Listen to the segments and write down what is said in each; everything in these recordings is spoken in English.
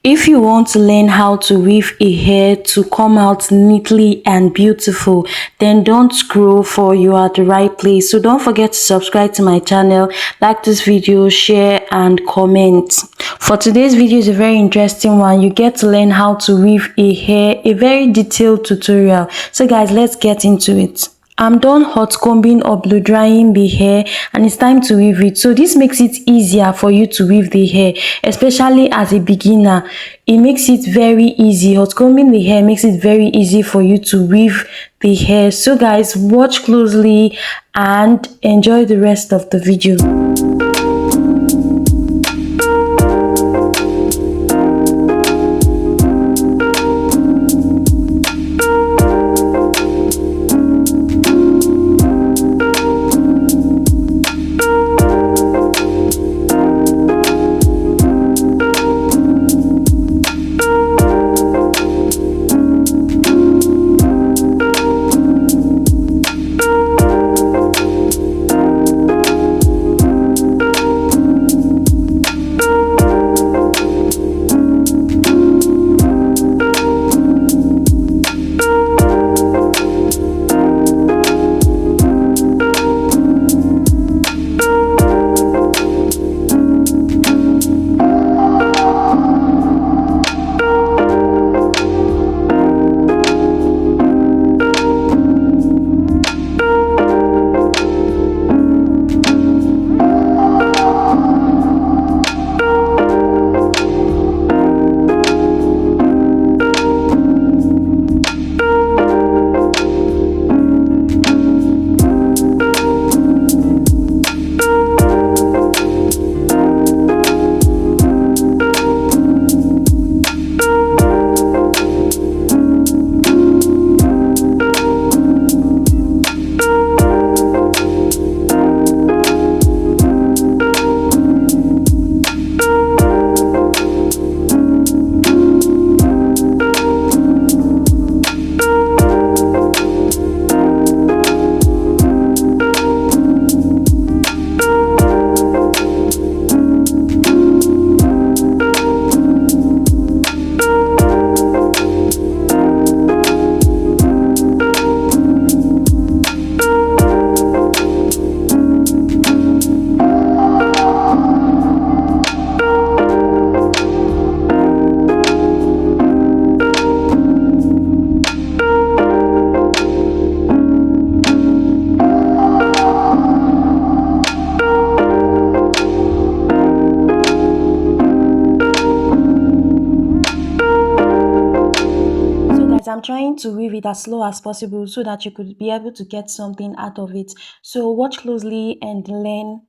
If you want to learn how to weave a hair to come out neatly and beautiful, then don't scroll, for you are at the right place. So don't forget to subscribe to my channel, like this video, share and comment. For today's video is a very interesting one. You get to learn how to weave a hair, a very detailed tutorial. So guys, let's get into it. I'm done hot combing or blow drying the hair and it's time to weave it. So this makes it easier for you to weave the hair, especially as a beginner. It makes it very easy. Hot combing the hair makes it very easy for you to weave the hair. So guys, watch closely and enjoy the rest of the video. I'm trying to weave it as slow as possible so that you could be able to get something out of it. So watch closely and learn.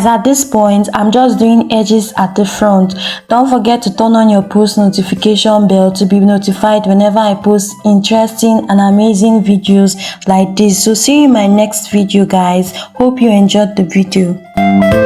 guys, at this point I'm just doing edges at the front. Don't forget to turn on your post notification bell to be notified whenever I post interesting and amazing videos like this. So see you in my next video, guys. Hope you enjoyed the video.